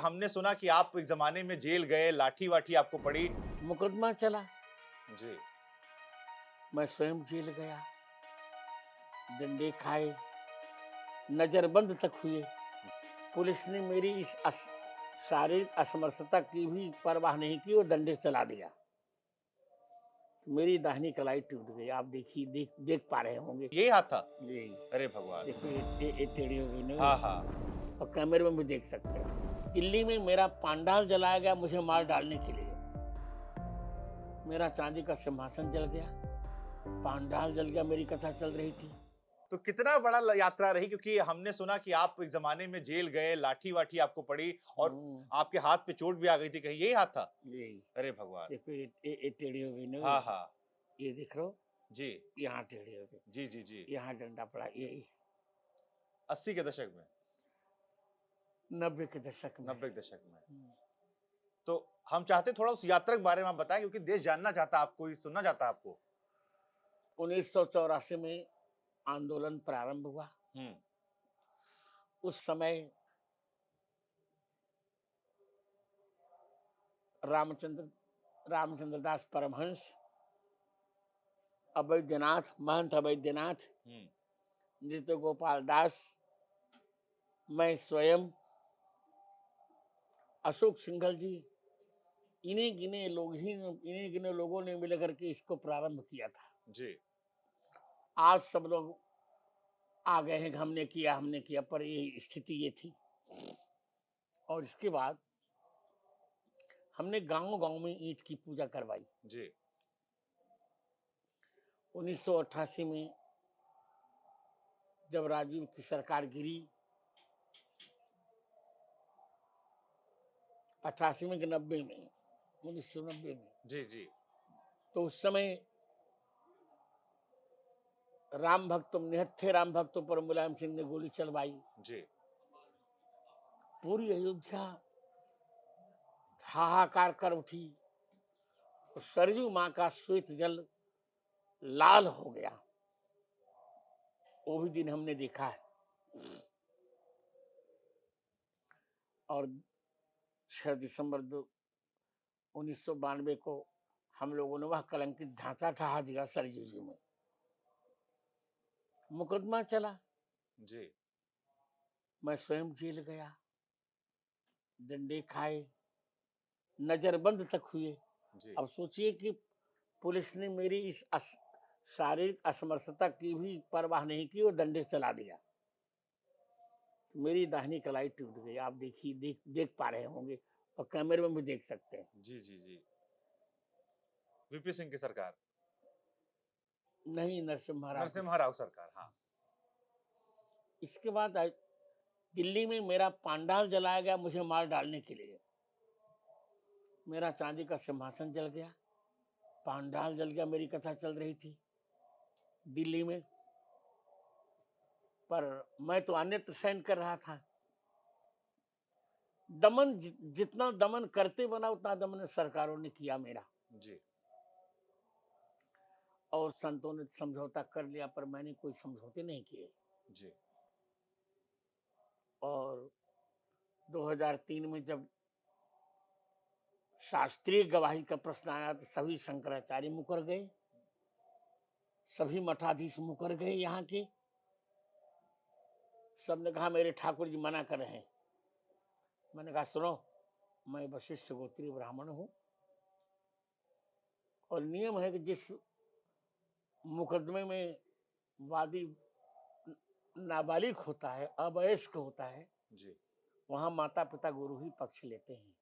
हमने सुना कि आप एक ज़माने में जेल गए, लाठी-वाठी आपको पड़ी। मुकदमा चला, जी, मैं स्वयं जेल गया, डंडे खाए, नज़रबंद तक हुए। पुलिस ने मेरी इस शारीरिक असमर्थता की भी परवाह नहीं की और डंडे चला दिया। मेरी दाहिनी कलाई टूट गई। आप देखिए, देख पा रहे होंगे। यही हाथ था? ये अरे भगवान! देखो, ये टेढ़ी हो गई ना, हाँ, हाँ। और कैमरे में भी देख सकते हैं। दिल्ली में मेरा पांडाल जलाया गया मुझे मार डालने के लिए। मेरा चांदी का सिंहासन जल गया, पांडाल जल गया, मेरी कथा चल रही थी। तो कितना बड़ा यात्रा रही, क्योंकि हमने सुना कि आप एक जमाने में जेल गए, लाठी-वाठी आपको पड़ी और हम्म, आपके हाथ पे चोट भी आ गई थी, कहीं यही हाथ था? यही अरे भगवान! देखो, ये टेढ़ी हो गई ना, हाँ, हाँ। ये देख रहे हो, जी। यहाँ टेढ़ी हो जी, जी, जी। गई, यहाँ डंडा पड़ा, यही 80 के दशक में, 90 के दशक में। 90 के दशक में। हम्म, तो हम चाहते हैं थोड़ा उस यात्रा के बारे में आप बताएँ, क्योंकि देश जानना चाहता है आपको, ये सुनना चाहता है आपको। 1984 में आंदोलन प्रारंभ हुआ। हुँ। उस समय रामचंद्र रामचंद्र दास परमहंस, अवैधनाथ, महंत अवैधनाथ, हुँ। नृत्य गोपाल दास, मैं स्वयं, अशोक सिंघल जी, इन्हीं गिने लोगों ने मिलकर के इसको प्रारंभ किया था। जी। आज सब लोग आ गए हैं कि हमने किया, पर ये स्थिति ये थी। और इसके बाद हमने गांव-गांव में ईंट की पूजा करवाई। जी। 1988 में जब राजीव की सरकार गिरी, 88 में कि 90 में, 1990 में, जी, जी। तो उस समय निहत्थे राम भक्तों पर मुलायम सिंह ने गोली चलवाई। जी। पूरी अयोध्या हाहाकार कर उठी और सरयू माँ का श्वेत जल लाल हो गया। वो भी दिन हमने देखा है। और 6 दिसंबर 1992 को हम लोगों ने वह कलंकित ढांचा ढहा दिया सरयू जी में। मुकदमा चला, जी। मैं स्वयं जेल गया, डंडे खाए, नजरबंद तक हुए। जी। अब सोचिए कि पुलिस ने मेरी इस शारीरिक असमर्थता की भी परवाह नहीं की और डंडे चला दिया। मेरी दाहिनी कलाई टूट गई। आप देखिए, देख पा रहे होंगे, और कैमरे में भी देख सकते हैं। जी, जी, जी। वीपी सिंह की सरकार, नहीं, नरसिम्हा राव की। नरसिम्हा राव सरकार, हाँ। इसके बाद दिल्ली में मेरा पांडाल जलाया गया मुझे मार डालने के लिए। मेरा चांदी का सिंहासन जल गया, पांडाल जल गया, मेरी कथा चल रही थी दिल्ली में। पर मैं तो अन्यत्र सहन कर रहा था। दमन जितना दमन करते बना उतना दमन सरकारों ने किया मेरा। जी। और संतों ने समझौता कर लिया, पर मैंने कोई समझौते नहीं किए। जी। और 2003 में जब शास्त्रीय गवाही का प्रश्न आया तो सभी शंकराचार्य मुकर गए, सभी मठाधीश मुकर गए। यहाँ के सबने कहा मेरे ठाकुर जी मना कर रहे हैं। मैंने कहा सुनो, मैं वशिष्ठ गोत्रीय ब्राह्मण हूँ, और नियम है कि जिस मुकदमे में वादी नाबालिग होता है, अवयस्क होता है, जी। वहां माता पिता गुरु ही पक्ष लेते हैं।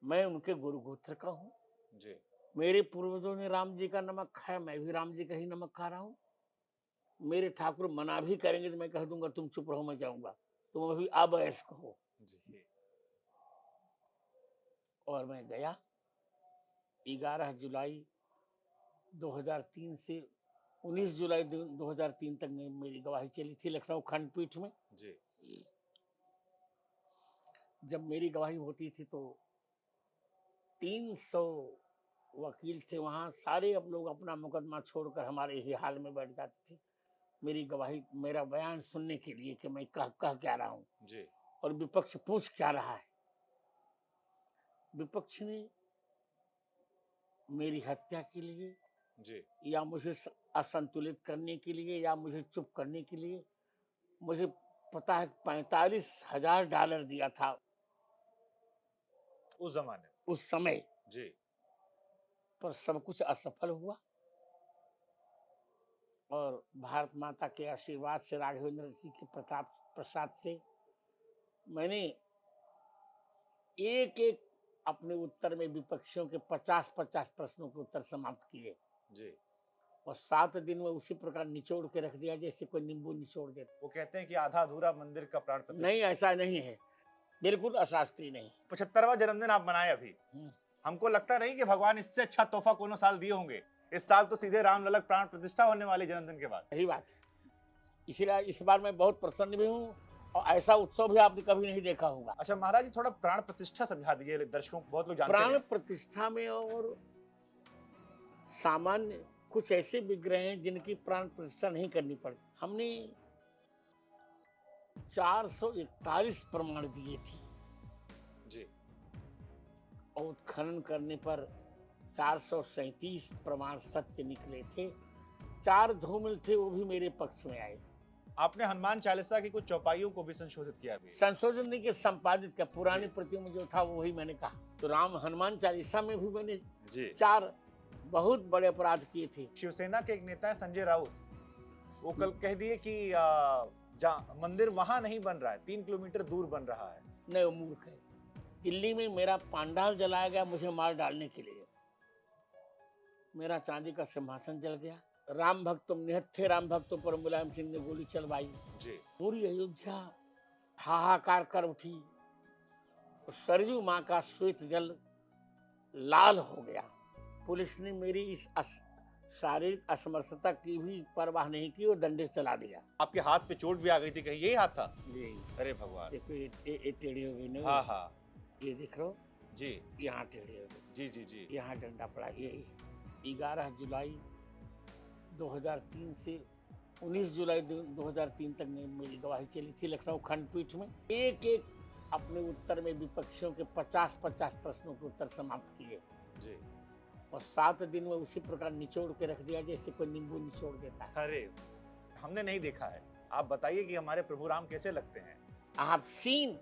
मैं उनके गुरु गोत्र का हूँ। जी। मेरे पूर्वजों ने राम जी का नमक खाया, मैं भी राम जी का ही नमक खा रहा हूँ। मेरे ठाकुर मना भी करेंगे तो मैं कह दूंगा तुम चुप रहो, मैं जाऊंगा, तुम अभी अवयस्क हो। जी। और मैं गया। 11 जुलाई 2003 से 19 जुलाई 2003 तक मेरी गवाही चली थी लखनऊ खंडपीठ में। जी। जब मेरी गवाही होती थी तो 300 वकील थे वहां, सारे अब लोग अपना मुकदमा छोड़कर हमारे ही हाल में बैठ जाते थे मेरी गवाही, मेरा बयान सुनने के लिए कि मैं कह क्या रहा हूँ। जी। और विपक्ष पूछ क्या रहा है। विपक्ष ने मेरी हत्या के लिए जी। या मुझे असंतुलित करने के लिए या मुझे चुप करने के लिए मुझे पता है $45,000 दिया था उस जमाने उस समय, में। जी। पर सब कुछ असफल हुआ। और भारत माता के आशीर्वाद से, राघवेंद्र जी के प्रताप प्रसाद से मैंने एक एक अपने उत्तर में विपक्षियों के 50-50 प्रश्नों के उत्तर समाप्त किए जी। और 7 दिन में उसी प्रकार निचोड़ के रख दिया जैसे कोई नींबू निचोड़ देता। वो कहते हैं कि आधा अधूरा मंदिर का प्राण प्रतिष्ठा। नहीं, ऐसा नहीं है, बिल्कुल अशास्त्रीय नहीं। 75वां जन्मदिन आप मनाए अभी। हमको लगता नहीं कि भगवान इससे अच्छा तोहफा कोनो साल दिए होंगे। इस साल तो सीधे रामलला प्राण प्रतिष्ठा होने वाली जन्मदिन के बाद। सही बात है, इसीलिए इस बार मैं बहुत प्रसन्न भी हूँ और ऐसा उत्सव भी आपने कभी नहीं देखा होगा। अच्छा महाराज जी, थोड़ा प्राण प्रतिष्ठा समझा दीजिए दर्शकों को, बहुत लोग जानते प्राण नहीं। प्रतिष्ठा में और सामान्य कुछ ऐसे विग्रह हैं जिनकी प्राण प्रतिष्ठा नहीं करनी पड़ती। हमने 441 प्रमाण दिए थे जी। और उत्खनन करने पर 437 प्रमाण सत्य निकले थे। 4 धूमिल थे, वो भी मेरे पक्ष में आए। आपने हनुमान चालीसा की कुछ चौपाइयों को भी संशोधित किया अभी। संशोधन नहीं के संपादित किया, पुरानी प्रतियों में जो था वही मैंने कहा। तो राम हनुमान चालीसा में भी मैंने जी। 4 बहुत बड़े अपराध किए थे। शिवसेना के एक नेता है संजय राउत, वो कल कह दिए कि मंदिर वहां नहीं बन रहा है, 3 किलोमीटर दूर बन रहा है। नहीं, वो मूर्ख है। दिल्ली में मेरा पांडाल जलाया गया मुझे मार डालने के लिए। मेरा चांदी का सिंहासन जल गया। राम भक्त निहत थे, राम भक्तों पर मुलायम सिंह ने गोली चलवाई। जी। पूरी अयोध्या हाहाकार कर उठी। सरयू माँ का श्वेत जल लाल हो गया। पुलिस ने मेरी इस शारीरिक असमर्थता की भी परवाह नहीं की और डंडे चला दिया। आपके हाथ पे चोट भी आ गई थी, कहीं यही हाथ था? जी। अरे भगवान। देखो ये टेढ़ी हो गई ना। हाँ हाँ ये देख लो जी। यहाँ टेढ़ी हो गई। जी जी जी। यहाँ डंडा पड़ा। ये 11 जुलाई 2003 से 19 जुलाई 2003 तक मेरी गवाही चली थी लखनऊ खंडपीठ में। एक एक अपने उत्तर में विपक्षियों के 50-50 प्रश्नों के उत्तर समाप्त किए जी। और 7 दिन में उसी प्रकार निचोड़ के रख दिया जैसे कोई नींबू निचोड़ देता है। अरे हमने नहीं देखा है, आप बताइए कि हमारे प्रभु राम कैसे लगते हैं? आप सीन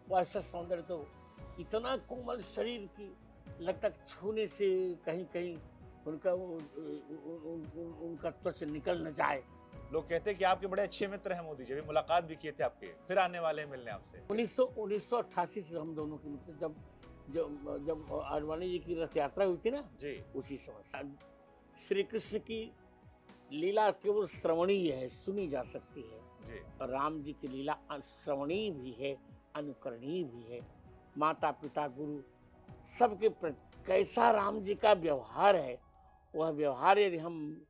वैसा सौंदर्य तो इतना कोमल शरीर की लगता छूने से कहीं कहीं उनका उनका त्वचा निकल न जाए। लोग कहते हैं कि आपके बड़े अच्छे मित्र हैं मोदी जी, अभी मुलाकात भी किए थे आपके, फिर आने वाले हैं मिलने आपसे। 1988 से हम दोनों के मित्र, जब जब जब आडवाणी जी की रथ यात्रा हुई थी ना जी। उसी समय। श्री कृष्ण की लीला केवल श्रवणीय है, सुनी जा सकती है। जी। और राम जी की लीला श्रवणीय भी है, अनुकरणीय भी है। माता पिता गुरु सबके प्रति कैसा राम जी का व्यवहार है, वह व्यवहार यदि हम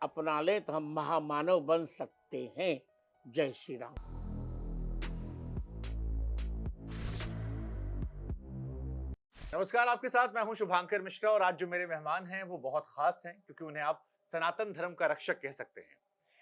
अपना लें तो हम महामानव बन सकते हैं। जय श्री राम। नमस्कार, आपके साथ मैं हूं शुभांकर मिश्रा और आज जो मेरे मेहमान हैं वो बहुत खास हैं क्योंकि उन्हें आप सनातन धर्म का रक्षक कह सकते हैं।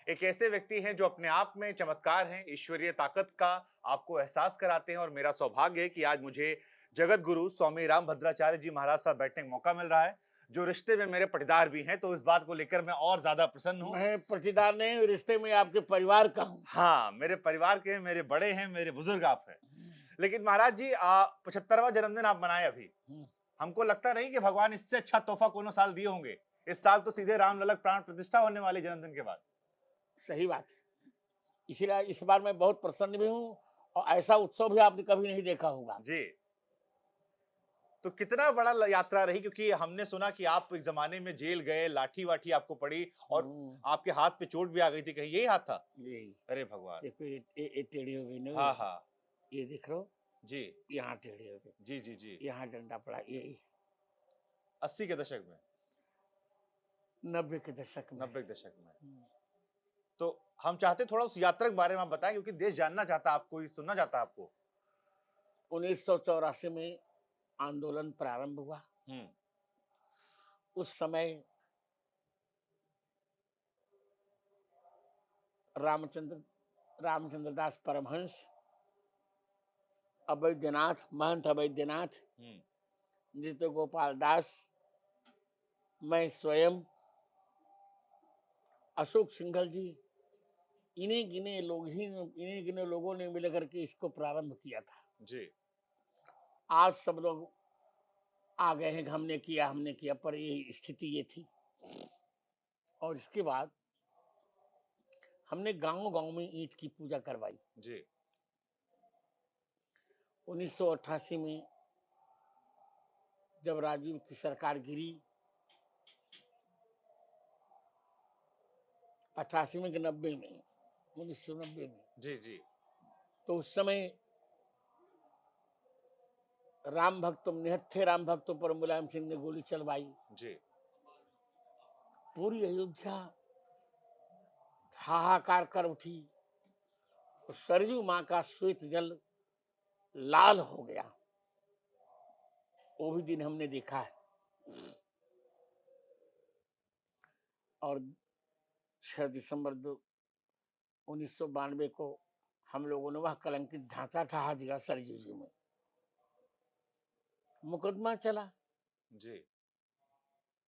एक ऐसे व्यक्ति हैं जो अपने आप में चमत्कार हैं, ईश्वरीय ताकत का आपको एहसास कराते हैं और मेरा सौभाग्य है कि आज मुझे जगत गुरु स्वामी राम भद्राचार्य जी महाराज साहब बैठने का मौका मिल रहा है, जो रिश्ते में मेरे पटीदार भी हैं, तो इस बात को लेकर मैं और ज्यादा प्रसन्न हूँ। मैं पटीदार नहीं, रिश्ते में आपके परिवार का हूँ। हाँ, मेरे परिवार के, मेरे बड़े हैं, मेरे बुजुर्ग आप हैं। लेकिन महाराज जी 75वां जन्मदिन आप मनाए अभी। हमको लगता नहीं कि भगवान इससे अच्छा तोहफा कोनो साल दिए होंगे। इस साल तो सीधे रामलला प्राण प्रतिष्ठा होने वाली जन्मदिन के बाद। सही बात है, इसीलिए इस बार मैं बहुत प्रसन्न भी हूँ और ऐसा उत्सव भी आपने कभी नहीं देखा होगा। जी। तो कितना बड़ा यात्रा रही, क्योंकि हमने सुना कि आप एक जमाने में जेल गए, लाठी वाठी आपको पड़ी और आपके हाथ पे चोट भी आ गई थी, कहीं यही हाथ था? यही। अरे भगवान। देखो ये टेढ़ी हो गई ना। हाँ हाँ ये देख लो जी। यहाँ टेढ़ी हो गई। जी जी जी। यहाँ डंडा पड़ा। यही 80 के दशक में, 90 के दशक में। 90 के दशक में। तो हम चाहते थोड़ा उस यात्रा के बारे में आप बताएं, क्योंकि देश जानना चाहता है आपको, सुनना चाहता है आपको। 1984 में आंदोलन प्रारंभ हुआ। उस समय रामचंद्र दास परमहंस अवैधनाथ, महंत अवैधनाथ, नृत्य गोपाल दास, मैं स्वयं, अशोक सिंघल जी, इन्हीं गिने लोगों ने मिलकर के इसको प्रारंभ किया था। जी। आज सब लोग आ गए हैं कि हमने किया, पर ये स्थिति ये थी। और इसके बाद हमने गांव-गांव में ईंट की पूजा करवाई। जी। 1988 में जब राजीव की सरकार गिरी, 88 में कि 90 में, 1990 में, जी। जी। तो उस समय निहत्थे राम भक्तों पर मुलायम सिंह ने गोली चलवाई। जी। पूरी अयोध्या हाहाकार कर उठी। और सरयू माँ का श्वेत जल लाल हो गया। वो भी दिन हमने देखा है। और 6 दिसंबर 1992 को हम लोगों ने वह कलंकित ढांचा ढहा दिया सरयू जी में। मुकदमा चला, जी।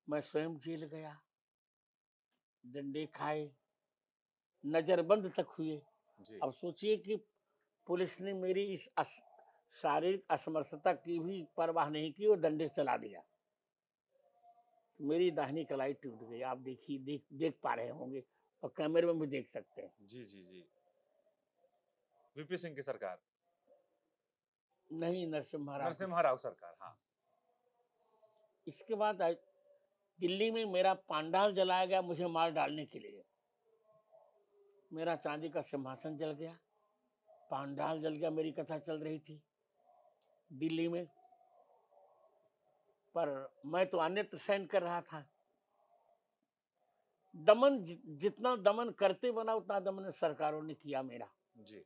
मैं स्वयं जेल गया, डंडे खाए, नजरबंद तक हुए। जी। अब सोचिए कि पुलिस ने मेरी इस शारीरिक असमर्थता की भी परवाह नहीं की और डंडे चला दिया। मेरी दाहिनी कलाई टूट गई। आप देखिए, देख पा रहे होंगे और कैमरे में भी देख सकते हैं। जी। जी। जी। वीपी सिंह की सरकार, नहीं, नरसिम्हा राव की। नरसिम्हा राव सरकार। हाँ। इसके बाद दिल्ली में मेरा पांडाल जलाया गया मुझे मार डालने के लिए। मेरा चांदी का सिंहासन जल गया, पांडाल जल गया। मेरी कथा चल रही थी दिल्ली में, पर मैं तो अन्यत्र सहन कर रहा था। दमन जितना दमन करते बना उतना दमन सरकारों ने किया मेरा। जी।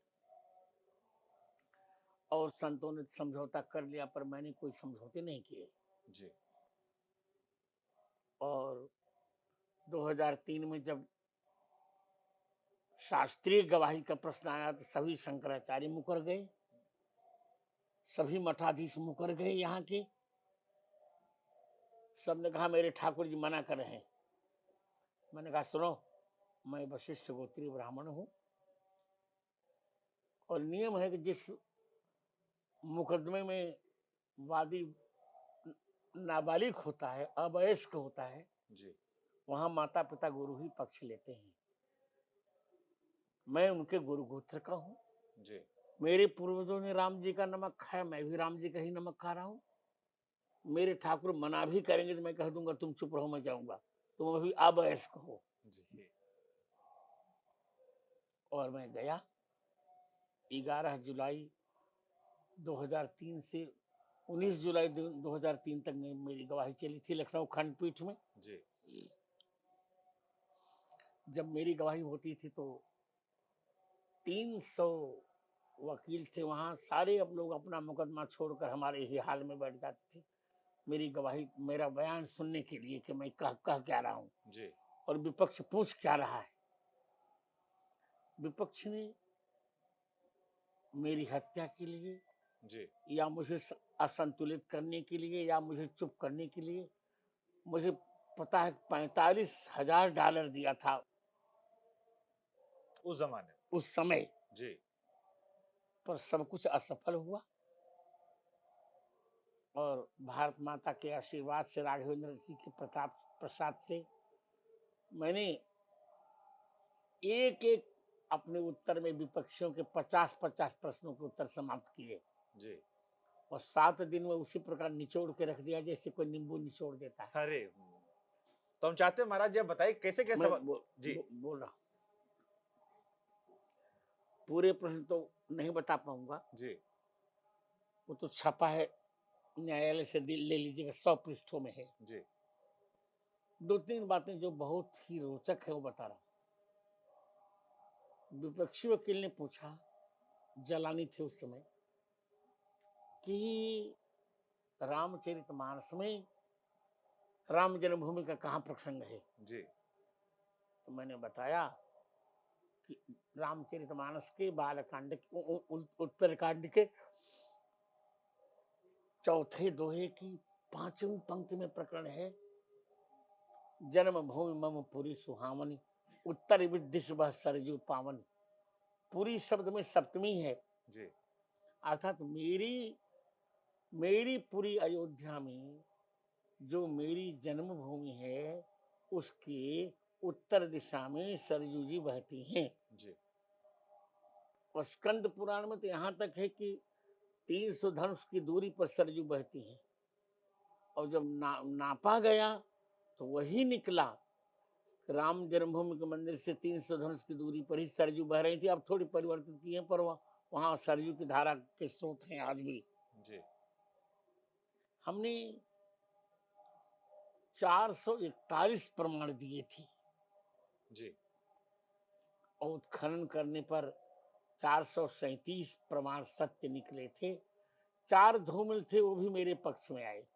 और संतों ने समझौता कर लिया, पर मैंने कोई समझौते नहीं किए। जी। और 2003 में जब शास्त्रीय गवाही का प्रश्न आया तो सभी शंकराचार्य मुकर गए, सभी मठाधीश मुकर गए। यहाँ के सबने कहा मेरे ठाकुर जी मना कर रहे हैं। मैंने कहा सुनो, मैं वशिष्ठ गोत्रीय ब्राह्मण हूं और नियम है कि जिस मुकदमे में वादी नाबालिग होता है, अवयस्क होता है, जी। वहां माता पिता गुरु ही पक्ष लेते हैं। मैं उनके गुरु गोत्र का हूँ। जी। मेरे पूर्वजों ने राम जी का नमक खाया, मैं भी राम जी का ही नमक खा रहा हूँ। मेरे ठाकुर मना भी करेंगे तो मैं कह दूंगा तुम चुप रहो, मैं जाऊंगा, तुम अभी अवयस्क हो। जी। और मैं गया। 11 जुलाई 2003 से 19 जुलाई 2003 तक मेरी गवाही चली थी लखनऊ खंडपीठ में। जी। जब मेरी गवाही होती थी तो 300 वकील थे वहां। सारे अब लोग अपना मुकदमा छोड़कर हमारे ही हाल में बैठ जाते थे मेरी गवाही, मेरा बयान सुनने के लिए कि मैं कह क्या रहा हूँ जी। और विपक्ष पूछ क्या रहा है। विपक्ष ने मेरी हत्या के लिए जी। या मुझे असंतुलित करने के लिए या मुझे चुप करने के लिए, मुझे पता है $45,000 दिया था उस जमाने में। उस समय, जी। पर सब कुछ असफल हुआ। और भारत माता के आशीर्वाद से, राघवेंद्र जी के प्रताप प्रसाद से मैंने एक एक अपने उत्तर में विपक्षियों के 50-50 प्रश्नों के उत्तर समाप्त किए। जी। और 7 दिन में उसी प्रकार निचोड़ के रख दिया जैसे कोई नींबू निचोड़ देता है। अरे, तो हम चाहते हैं महाराज जी आप बताइए कैसे कैसे। मैं जी। बोल रहा हूँ, पूरे प्रश्न तो नहीं बता पाऊंगा, जी। वो तो छपा है, न्यायालय से ले लीजिएगा, 100 पृष्ठों में है। जी। 2-3 बातें जो बहुत ही रोचक है वो बता रहा हूँ। विपक्षी वकील ने पूछा, जलानी थे उस समय, कि रामचरितमानस में राम जन्मभूमि का कहाँ प्रसंग है। जी। तो मैंने बताया कि रामचरितमानस के बालकांड उत्तरकांड के चौथे दोहे की 5वीं पंक्ति में प्रकरण है, जन्म भूमि मम पुरी सुहावनी, उत्तर विदिश बह सरजू पावनी। पुरी शब्द में सप्तमी है, जी अर्थात मेरी पूरी अयोध्या में जो मेरी जन्मभूमि है, उसके उत्तर दिशा में सरयू जी बहती हैं। जी और स्कंद पुराण में तो यहाँ तक है कि 300 धनुष की दूरी पर सरयू बहती हैं। और जब नापा गया तो वही निकला, राम जन्मभूमि के मंदिर से 300 धनुष की दूरी पर ही सरयू बह रही थी। अब थोड़ी परिवर्तित की है, पर वहां सरयू की धारा के स्रोत हैं आज भी। जी हमने 441 प्रमाण दिए थे, जी और उत्खनन करने पर 437 प्रमाण सत्य निकले थे। 4 धूमिल थे, वो भी मेरे पक्ष में आए।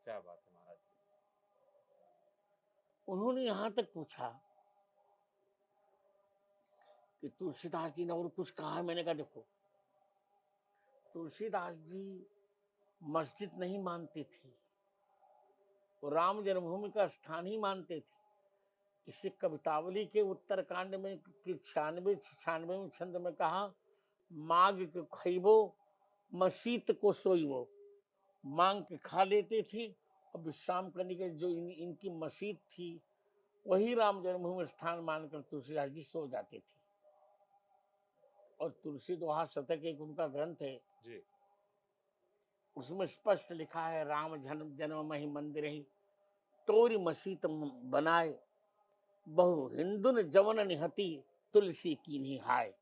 क्या बात है महाराज जी। उन्होंने यहां तक पूछा कि तुलसीदास जी ने और कुछ कहा है। मैंने कहा देखो, तुलसीदास जी मस्जिद नहीं मानते थे, वो राम जन्मभूमि का स्थान ही मानते थे। इसे कवितावली के उत्तरकांड में 96वें छंद में कहा, मांग के खइबो मसीत को सोइबो। मांग के खा लेते थे और विश्राम करने के जो इनकी मस्जिद थी, वही राम जन्मभूमि स्थान मानकर तुलसीदास जी सो जाते थे। और तुलसी दोहा शतक एक उनका ग्रंथ है जी उसमें स्पष्ट लिखा है, राम जन्म जन्म मही मंदिर ही तोरी मसीत बनाए, बहु हिंदुन जवन निहती तुलसी की निहाय।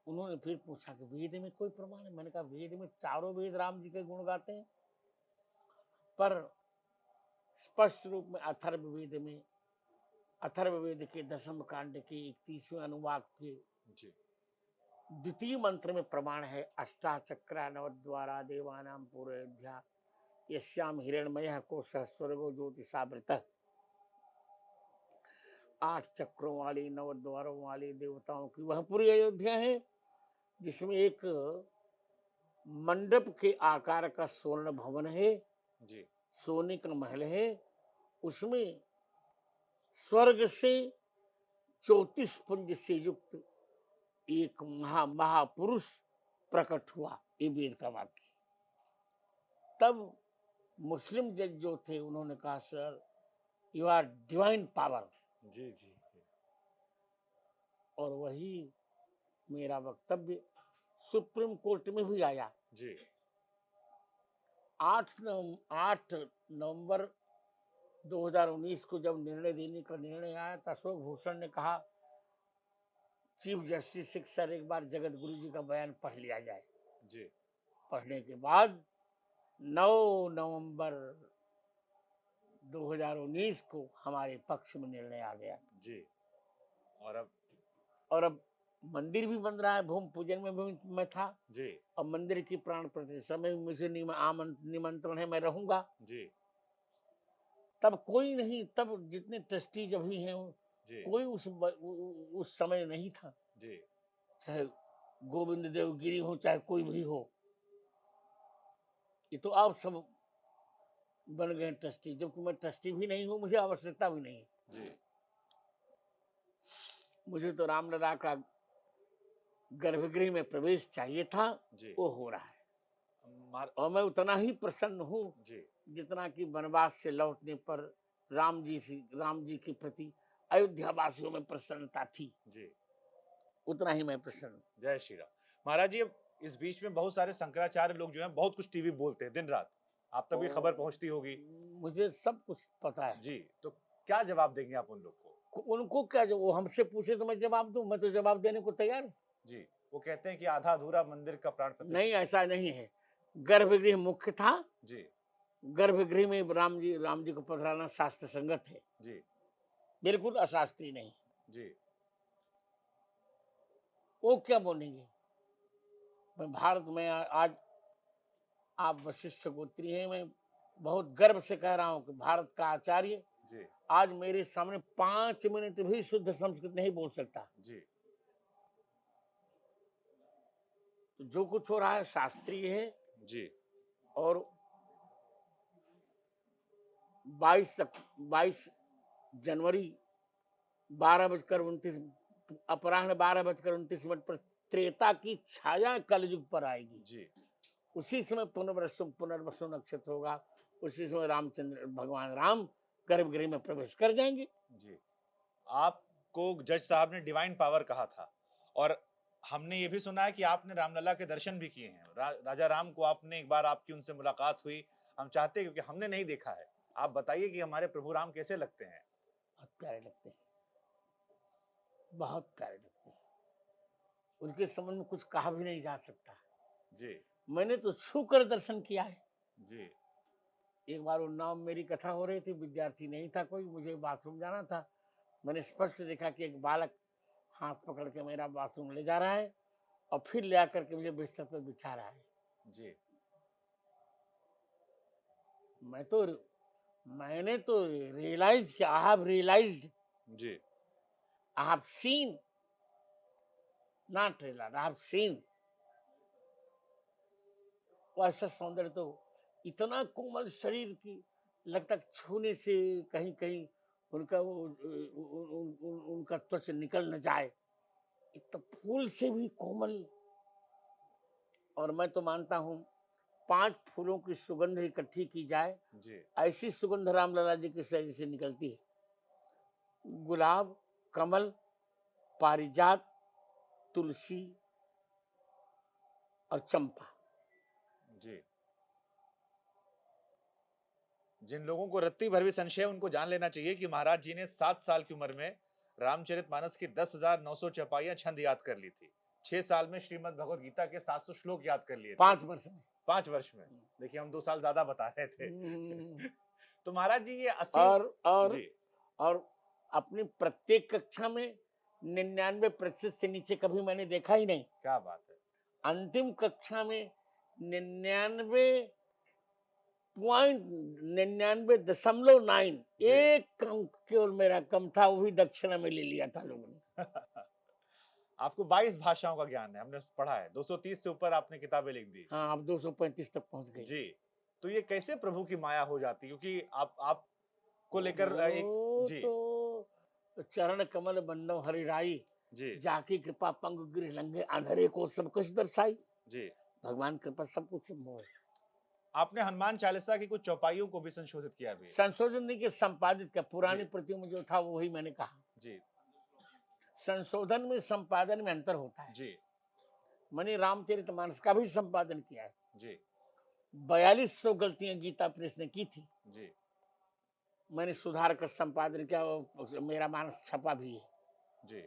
उन्होंने फिर पूछा कि वेद में कोई प्रमाण है? मैंने कहा वेद में चारों वेद राम जी के गुण गाते हैं, पर स्पष्ट रूप में अथर्ववेद के 10वें कांड के 31वें अनुवाक के जी द्वितीय मंत्र में प्रमाण है, अष्टाचक्रा नवद्वारा देवानां पूर्वोऽध्या यस्याम हिरण्मयः कोशः स्वर्गो ज्योतिषावृतः। 8 चक्रों वाली 9 द्वारों वाली देवताओं की वह पूरी अयोध्या है, जिसमें एक मंडप के आकार का स्वर्ण भवन है, जी सोने का महल है। उसमें स्वर्ग से 34 पुंज से युक्त एक महापुरुष प्रकट हुआ, ये वेद का वाक्य। तब मुस्लिम जज जो थे, उन्होंने कहा sir you are divine power. जी जी और वही मेरा वक्तव्य सुप्रीम कोर्ट में भी आया। जी 8 नवंबर 2019 को जब निर्णय देने का निर्णय आया, तो अशोक भूषण ने कहा चीफ जस्टिस सर एक बार जगत गुरु जी का बयान पढ़ लिया जाए। जी पढ़ने के बाद 9 नवंबर 2019 को हमारे पक्ष में निर्णय आ गया। जी और अब मंदिर भी बन रहा है, भूमि पूजन में भी मैं था, जी और मंदिर की प्राण प्रतिष्ठा में मुझे निमंत्रण है, मैं रहूंगा। जी तब कोई नहीं, तब जितने ट्रस्टी जब भी हैं, जी कोई उस समय नहीं था, जी चाहे गोविंद देव गिरी हो, चाहे कोई भी हो। ये तो आप सब बन गए ट्रस्टी, जबकि मैं ट्रस्टी भी नहीं हूँ, मुझे आवश्यकता भी नहीं है। जी मुझे तो रामलला का गर्भगृह में प्रवेश चाहिए था, जी वो हो रहा है। मार और मैं उतना ही प्रसन्न हूँ जी जितना कि वनवास से लौटने पर राम जी के प्रति अयोध्या वासियों में प्रसन्नता थी, जी उतना ही मैं प्रसन्न हूँ। जय श्री राम। महाराज जी, अब इस बीच में बहुत सारे शंकराचार्य लोग जो हैं बहुत कुछ टीवी बोलते हैं दिन रात, आप तक भी खबर पहुंचती होगी। मुझे सब कुछ पता है। जी, तो क्या जवाब देंगे आप उन लोग को? उनको क्या, जो वो हमसे पूछे तो मैं जवाब दूं, मैं तो जवाब देने को तैयार हूँ। जी, वो कहते हैं कि आधा अधूरा मंदिर का प्राण प्रतिष्ठा। नहीं, ऐसा नहीं है। गर्भगृह मुख्य था, जी गर्भगृह में राम जी को पधराना शास्त्र संगत है, जी बिल्कुल अशास्त्रीय नहीं। जी वो क्या बोलेंगे? मैं भारत में आज आप वशिष्ठ गोत्री हैं, मैं बहुत गर्व से कह रहा हूं कि भारत का आचार्य जी आज मेरे सामने 5 मिनट भी शुद्ध संस्कृत नहीं बोल सकता। जी तो जो कुछ हो रहा है शास्त्रीय है, जी। और 22 जनवरी 12:29 अपराह्न 12:29 पर त्रेता की छाया कलयुग पर आएगी। जी। उसी समय पुनर्वसु नक्षत्र होगा। उसी समय रामचंद्र भगवान राम गर्भगृह में प्रवेश कर जाएंगे। जी। आपको जज साहब ने डिवाइन पावर कहा था और हमने ये भी सुना है कि आपने रामलला के दर्शन भी किए हैं। राजा राम को आपने एक बार आपकी उनसे मुलाकात हुई। हम चाहते हैं क्योंकि हमने नहीं देखा है। आप बताइए कि हमारे प्रभु राम कैसे लगते हैं? बहुत प्यारे लगते हैं, बहुत प्यारे लगते हैं। उनके संबंध में कुछ कहा भी नहीं जा सकता। जी। मैंने तो छू कर दर्शन किया है। जी। एक बार उन्नाव में मेरी कथा हो रही थी, विद्यार्थी नहीं था कोई, मुझे बाथरूम जाना था। मैंने स्पष्ट देखा कि एक बालक हाथ पकड़ के मेरा बाथरूम ले जा रहा है और फिर ले आकर के मुझे बिस्तर पर बिठा रहा है। जी। मैंने तो रियलाइज किया, आई हैव रियलाइज्ड, जी। I have seen, not realize, I have seen. वो ऐसा सौंदर्य तो, इतना कोमल शरीर की, लगता छूने से कहीं कहीं उनका वो उनका त्वचा निकल न जाए, तो फूल से भी कोमल। और मैं तो मानता हूँ 5 फूलों की सुगंध इकट्ठी की जाए, जी। ऐसी सुगंध रामलला जी के शरीर से निकलती है। गुलाब, कमल, पारिजात, तुलसी और चंपा। जी। जिन लोगों को रत्ती भर भी संशय है उनको जान लेना चाहिए कि महाराज जी ने 7 साल की उम्र में रामचरितमानस की 10,900 चौपाइयां छंद याद कर ली थी। 6 साल में श्रीमद् भगवद गीता के 700 श्लोक याद कर लिए थे। 5 वर्ष में। 5 वर्ष में। देखिए हम 2 साल ज्यादा बता रहे थे। तो महाराज जी ये असीम। और जी। और अपनी प्रत्येक कक्षा में 99% से नीचे कभी मैंने देखा ही नहीं। क्या बात है। अंतिम कक्षा में 99.99.9 जी। एक अंक केवल मेरा कम था, वो भी दक्षिणा में ले लिया था लोगों ने। आपको 22 भाषाओं का ज्ञान है, हमने पढ़ा है। 230 से ऊपर आपने किताबें लिख दी। हाँ, अब 235 तक पहुंच गई। जी। तो ये कैसे प्रभु की माया हो जाती है? क्योंकि आपको लेकर एक। वो जी। तो चरण कमल बंदो हरिराई, जी। जाकी कृपा पंग गिर लंघे, अंधेरे को सब कुछ दर्शाई। जी। भगवान कृपा सब कुछ संभव है। आपने हनुमान चालीसा की कुछ चौपाइयों को भी संशोधित किया भी है। संशोधन नहीं के संपादित का, पुरानी जी। प्रतियों में जो था वही मैंने कहा। जी। संशोधन में संपादन में अंतर होता है। जी। मैंने रामचरितमानस का भी संपादन किया है। जी। 4200 गलतियां गीता प्रेस ने की थी, जी। मैंने सुधार कर संपादन किया, मेरा मानस छपा भी है। जी।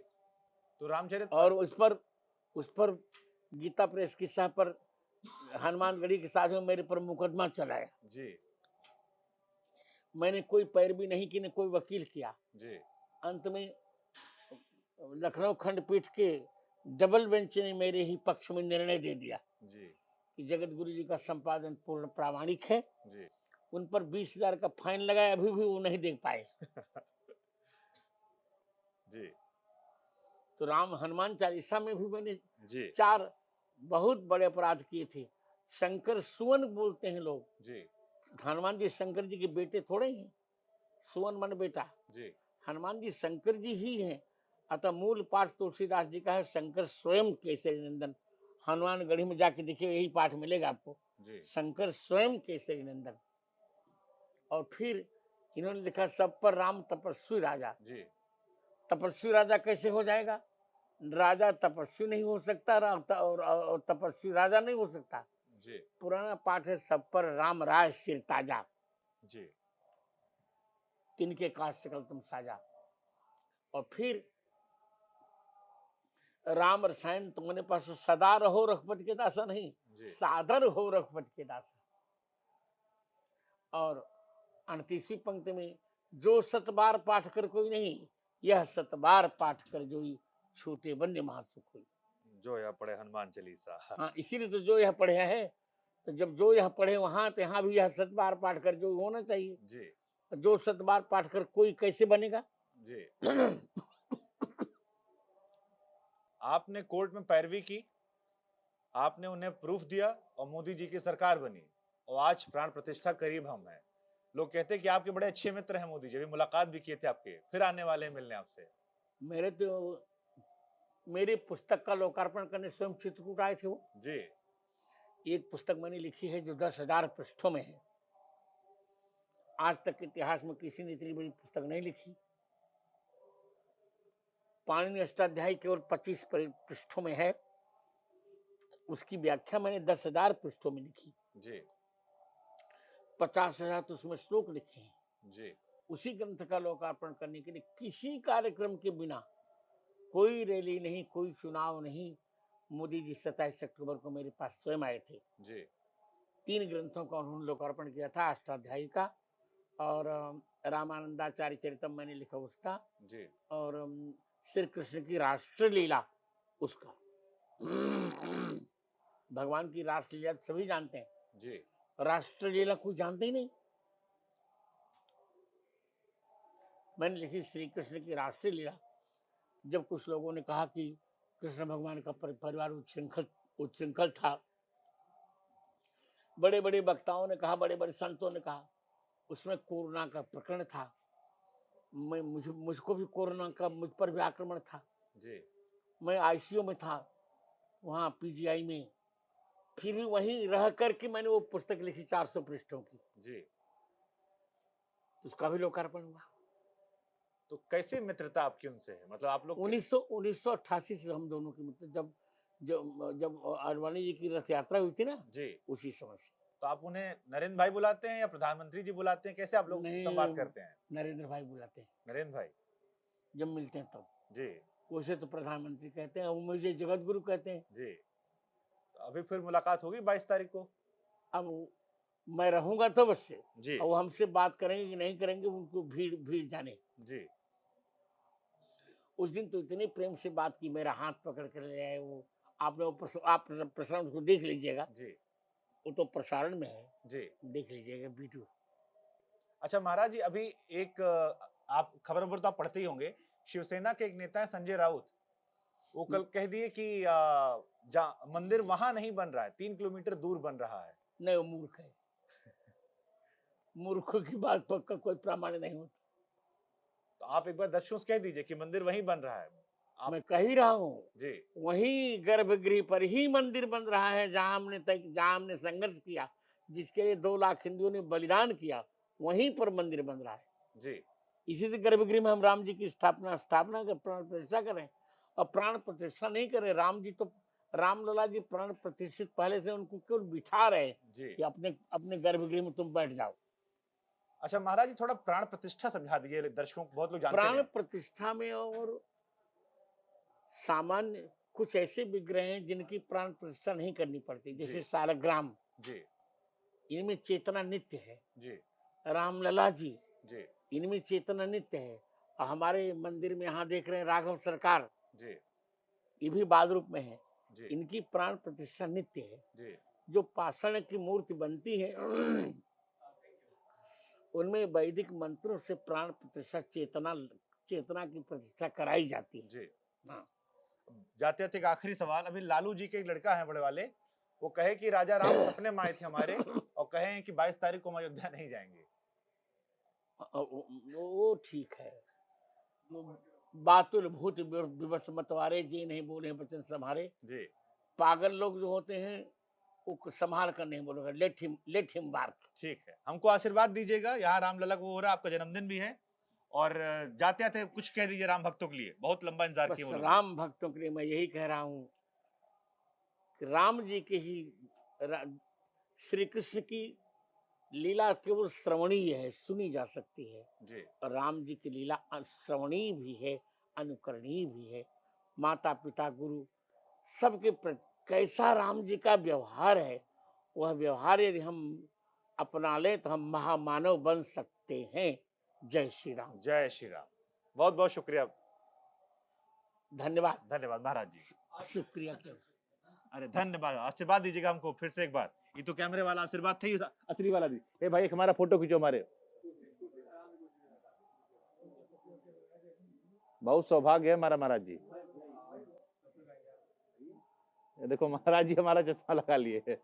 तो रामचरित और उस पर गीता प्रेस की सह पर हनुमानगढ़ी के साथ में मेरे पर मुकदमा चलाया। जी। मैंने कोई पैरवी नहीं की, न कोई वकील किया। जी। अंत में लखनऊ खंडपीठ के डबल बेंच ने मेरे ही पक्ष में निर्णय दे दिया जी। कि जगत गुरु जी का संपादन पूर्ण प्रामाणिक है। जी। उन पर 20,000 का फाइन लगाया, अभी भी वो नहीं देख पाए। जी। तो राम हनुमान चालीसा में भी मैंने जी। 4 बहुत बड़े अपराध किए थे। शंकर सुवन बोलते हैं लोग। जी। हनुमान जी शंकर जी के बेटे थोड़े हैं, सुवन मन बेटा। जी। हनुमान जी शंकर जी ही हैं। अतः मूल पाठ तुलसीदास जी का है, शंकर स्वयं केसरी नंदन। हनुमान गढ़ी में जाके देखिए, यही पाठ मिलेगा आपको, जी। शंकर स्वयं केसरी नंदन। और फिर इन्होंने लिखा सब पर राम तपस्वी राजा। जी। तपस्वी राजा कैसे हो जाएगा? राजा तपस्वी नहीं हो सकता और तपस्वी राजा नहीं हो सकता। जी। पुराना पाठ है, सब पर राम राय सिर ताजा, जी। तिनके काज सकल तुम साजा। और फिर राम रसायन तुमने पास सदा रहो रघुपति के दासा, नहीं जी। सादर हो रघुपति के दासा। और 38वीं पंक्ति में जो 7 बार पाठ कर कोई नहीं, यह 7 बार पाठ कर जोई, छूटे बंदे महासुख हुई। जो यह पढ़े हनुमान चालीसा। हाँ, इसीलिए तो जो यह पढ़े है, तो जब जो यह पढ़े वहां तो यहाँ भी यह 7 बार पाठ कर जो होना चाहिए। जी। जो 7 बार पाठ कर कोई कैसे बनेगा? जी। आपने कोर्ट में पैरवी की आपने उन्हें प्रूफ दिया और मोदी जी की सरकार बनी और आज प्राण प्रतिष्ठा करीब हम हैं। लोग कहते हैं कि आपके बड़े अच्छे मित्र हैं मोदी जी, अभी मुलाकात भी किए थे आपके, फिर आने वाले हैं मिलने आपसे। मेरे तो मेरी पुस्तक का लोकार्पण करने स्वयं चित्रकूट आए थे वो। जी। एक पुस्तक मैंने लिखी है जो 10,000 पृष्ठों में है। आज तक के इतिहास में किसी ने इतनी बड़ी पुस्तक नहीं लिखी। पाणिनि अष्टाध्यायी केवल 25 पृष्ठों में है, उसकी व्याख्या मैंने 10,000 पृष्ठों में लिखी। जी। 50,000 तो उसमें श्लोक लिखे हैं। जी। उसी ग्रंथ का लोकार्पण करने के लिए किसी कार्यक्रम के बिना, कोई रैली नहीं, कोई चुनाव नहीं, मोदी जी 27 अक्टूबर को मेरे पास स्वयं आए थे। जी। 3 ग्रंथों का उन्होंने लोकार्पण किया था, अष्टाध्यायी का और रामानंदाचार्य चरितम मैंने लिखा उसका, जी। और श्री कृष्ण की राष्ट्रलीला उसका। भगवान की राष्ट्रलीला सभी जानते हैं, जी। राष्ट्रलीला कोई जानते ही नहीं। मैंने लिखी श्री कृष्ण की राष्ट्रलीला। जब कुछ लोगों ने कहा कि कृष्ण भगवान का परिवार उच्छृंखल था, बड़े बड़े वक्ताओं ने कहा, बड़े बड़े संतों ने कहा, उसमें कोरोना का प्रकरण था, मुझको भी कोरोना का मुझ पर भी आक्रमण था। जी। मैं आईसीयू में था, वहाँ पीजीआई में, फिर भी वहीं रह करके मैंने वो पुस्तक लिखी 400 पृष्ठों की। जी। तो उसका भी लोकार्पण हुआ। तो कैसे मित्रता आपकी उनसे है, मतलब आप लोग 1988 से हम दोनों की मित्र, जब जब जब आडवाणी जी की रथ यात्रा हुई थी ना, जी। उसी समय से। तो आप उन्हें नरेंद्र भाई बुलाते हैं या प्रधानमंत्री जी बुलाते हैं, कैसे आप लोग संवाद नहीं, करते हैं? नरेंद्र भाई बुलाते हैं नरेंद्र भाई। जब मिलते हैं तब। जी। वैसे तो प्रधानमंत्री कहते हैं, वो मुझे जगत गुरु कहते हैं। जी। तो अभी फिर मुलाकात होगी 22 तारीख को? अब मैं रहूंगा तो बस से, जी। और वो हमसे बात करेंगे कि नहीं करेंगे, उनको भीड़ भीड़ जाने। जी। उस दिन तो इतने प्रेम से बात की, मेरा हाथ पकड़ कर ले आए वो। आपने वो आप प्रसारण उसको देख लीजिएगा, जी। वो तो प्रसारण में है, जी। देख लीजिएगा वीडियो। अच्छा महाराज जी, अभी एक आप खबर तो आप पढ़ते ही होंगे, शिवसेना के एक नेता है संजय राउत, वो कल कह दिए कि मंदिर वहां नहीं बन रहा है, 3 किलोमीटर दूर बन रहा है। नहीं, वो मूर्ख है। मूर्खों की बात पक्का कोई प्रामाण्य नहीं होता। तो आप एक बार दर्शकों से कह दीजिए कि मंदिर वहीं बन रहा है। आप मैं कह ही रहा हूँ, जी। वही गर्भगृह पर ही मंदिर बन रहा है, जहां हमने संघर्ष किया, जिसके लिए 2 लाख हिंदुओं ने बलिदान किया, वहीं पर मंदिर बन रहा है। जी। इसी से गर्भगृह में हम राम जी की स्थापना कर प्राण प्रतिष्ठा करें, और प्राण प्रतिष्ठा नहीं करें। राम जी तो, रामलला जी प्राण प्रतिष्ठित पहले से, उनको केवल बिठा रहे जी। कि अपने अपने गर्भगृह में तुम बैठ जाओ। अच्छा महाराज जी, थोड़ा प्राण प्रतिष्ठा समझा दीजिए, दर्शकों को बहुत लोग जानते प्राण नहीं। प्रतिष्ठा में और सामान्य कुछ ऐसे विग्रह हैं जिनकी प्राण प्रतिष्ठा नहीं करनी पड़ती, जैसे जी। सालग्राम, जी। इनमें चेतना नित्य है। जी। रामलला जी, जी। इनमें चेतना नित्य है। और हमारे मंदिर में यहाँ देख रहे हैं राघव सरकार, जी। ये भी बाल रूप में है, जी। इनकी प्राण प्रतिष्ठा नित्य है। जी। जो पाषाण की मूर्ति बनती है उनमें वैदिक मंत्रों से प्राण प्रतिष्ठा, चेतना की प्रतिष्ठा कराई जाती है। जी। हाँ। जाते जाते एक आखिरी सवाल, अभी लालू जी के एक लड़का है बड़े वाले, वो कहे कि राजा राम सपने में आए थे हमारे और कहे हैं कि 22 तारीख को हम अयोध्या नहीं जाएंगे। वो ठीक है। बातुल भूत विवश मतवारे, जी नहीं बोले वचन संभारे। जी। पागल लोग जो होते हैं वो संभाल कर नहीं बोलेगा, लेट हिम बार्क। ठीक है, हमको आशीर्वाद दीजिएगा, यहाँ रामलला को हो रहा है, आपका जन्मदिन भी है, और जाते जाते कुछ कह दीजिए राम भक्तों के लिए, बहुत लंबा इंतजार बस किए वो लोग। राम भक्तों के लिए मैं यही कह रहा हूँ कि राम जी के ही, श्री कृष्ण की लीला केवल श्रवणीय है, सुनी जा सकती है, जी। और राम जी की लीला श्रवणीय भी है, अनुकरणीय भी है। माता पिता गुरु सबके प्रति कैसा राम जी का व्यवहार है, वह व्यवहार यदि हम अपना लें तो हम महामानव बन सकते हैं। जय श्री राम। जय श्री राम। बहुत बहुत शुक्रिया। धन्यवाद। धन्यवाद महाराज जी। शुक्रिया क्यों। अरे धन्यवाद, आशीर्वाद दीजिएगा हमको फिर से एक बार, ये तो कैमरे वाला आशीर्वाद थे, असली वाला दी। ए भाई, एक हमारा फोटो खींचो हमारे, बहुत सौभाग्य है हमारा महाराज जी। देखो महाराज जी हमारा चश्मा लगा लिए है